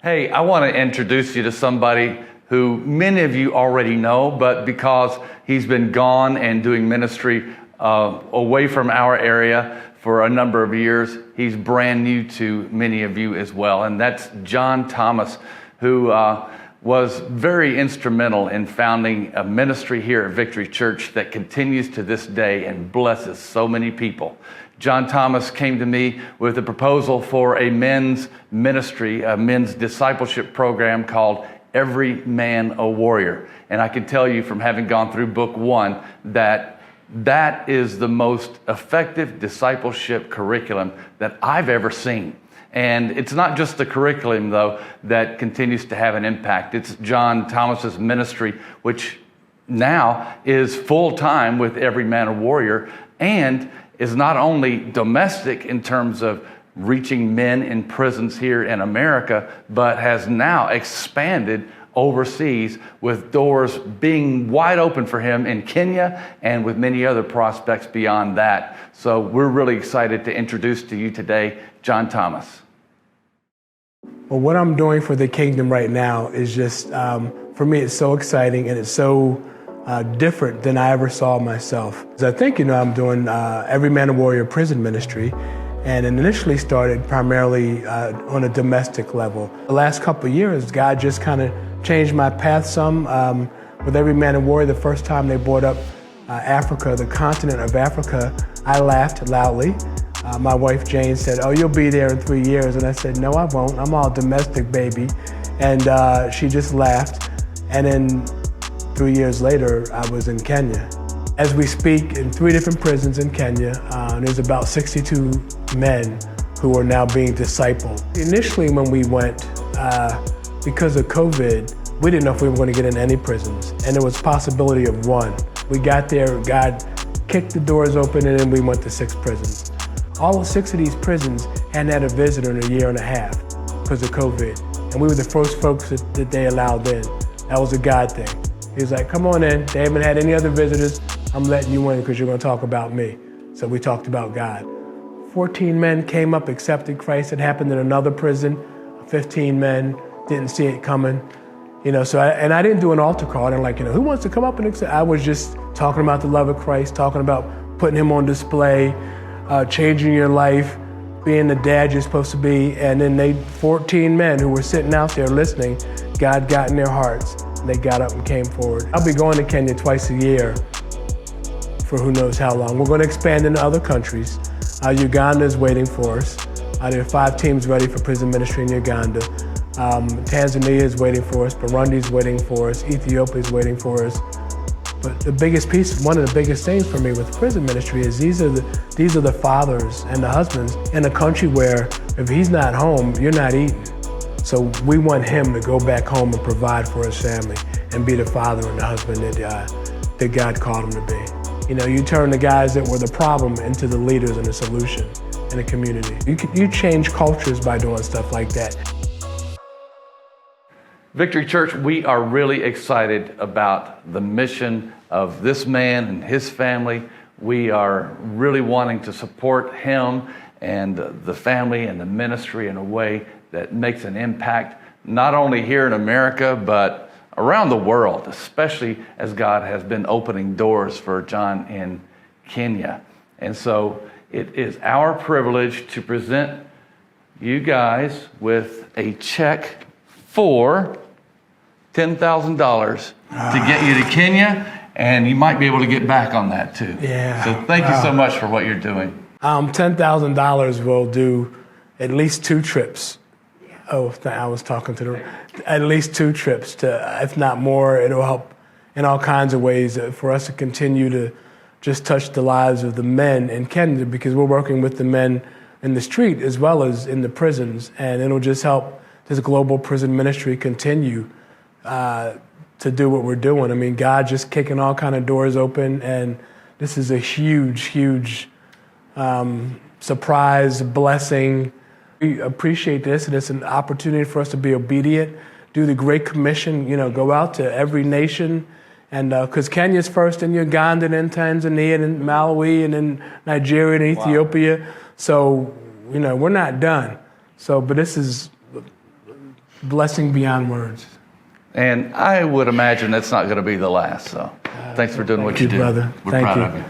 Hey, I want to introduce you to somebody who many of you already know, but because he's been gone and doing ministry away from our area for a number of years, he's brand new to many of you as well. And that's John Thomas, who was very instrumental in founding a ministry here at Victory Church that continues to this day and blesses so many people. John Thomas came to me with a proposal for a men's ministry, a men's discipleship program called Every Man a Warrior. And I can tell you from having gone through book 1 that that is the most effective discipleship curriculum that I've ever seen. And it's not just the curriculum, though, that continues to have an impact. It's John Thomas's ministry, which now is full-time with Every Man a Warrior, and is not only domestic in terms of reaching men in prisons here in America, but has now expanded overseas with doors being wide open for him in Kenya and with many other prospects beyond that. So we're really excited to introduce to you today John Thomas. Well, what I'm doing for the kingdom right now is just, for me, it's so exciting and it's so different than I ever saw myself. I think, I'm doing Every Man a Warrior prison ministry, and it initially started primarily on a domestic level. The last couple of years, God just kind of changed my path some. With Every Man a Warrior, the first time they brought up Africa, the continent of Africa, I laughed loudly. My wife Jane said, "Oh, you'll be there in 3 years." And I said, "No, I won't. I'm all domestic, baby." And she just laughed. And then 3 years later, I was in Kenya. As we speak, in 3 different prisons in Kenya, there's about 62 men who are now being discipled. Initially, when we went, because of COVID, we didn't know if we were going to get in any prisons, and there was possibility of 1. We got there, God kicked the doors open, and then we went to 6 prisons. All 6 of these prisons hadn't had a visitor in a year and a half because of COVID, and we were the first folks that they allowed in. That was a God thing. He was like, "Come on in. They haven't had any other visitors. I'm letting you in because you're going to talk about me." So we talked about God. 14 men came up, accepted Christ. It happened in another prison. 15 men didn't see it coming. So I didn't do an altar call. I didn't who wants to come up and accept? I was just talking about the love of Christ, talking about putting him on display, changing your life, being the dad you're supposed to be. And then 14 men who were sitting out there listening, God got in their hearts. They got up and came forward. I'll be going to Kenya twice a year for who knows how long. We're going to expand into other countries. Uganda is waiting for us. There are 5 teams ready for prison ministry in Uganda. Tanzania is waiting for us. Burundi is waiting for us. Ethiopia is waiting for us. But the biggest piece, one of the biggest things for me with prison ministry is these are the fathers and the husbands in a country where if he's not home, you're not eating. So we want him to go back home and provide for his family and be the father and the husband that God called him to be. You turn the guys that were the problem into the leaders and the solution in a community. You change cultures by doing stuff like that. Victory Church, we are really excited about the mission of this man and his family. We are really wanting to support him and the family and the ministry in a way that makes an impact, not only here in America, but around the world, especially as God has been opening doors for John in Kenya. And so it is our privilege to present you guys with a check for $10,000 to get you to Kenya, and you might be able to get back on that too. Yeah. So thank you so much for what you're doing. $10,000 will do at least 2 trips. Oh, I was talking to at least 2 trips to, if not more. It'll help in all kinds of ways for us to continue to just touch the lives of the men in Kenya, because we're working with the men in the street as well as in the prisons, and it'll just help this global prison ministry continue to do what we're doing. I mean, God just kicking all kind of doors open, and this is a huge, huge surprise, blessing. We appreciate this, and it's an opportunity for us to be obedient, do the Great Commission, go out to every nation, and because Kenya's first, and Uganda, and then Tanzania, and then Malawi, and then Nigeria, and Ethiopia. Wow. So, we're not done. So, but this is blessing beyond words. And I would imagine that's not going to be the last. So thanks for doing what you do. Brother. We're Thank proud you. of you.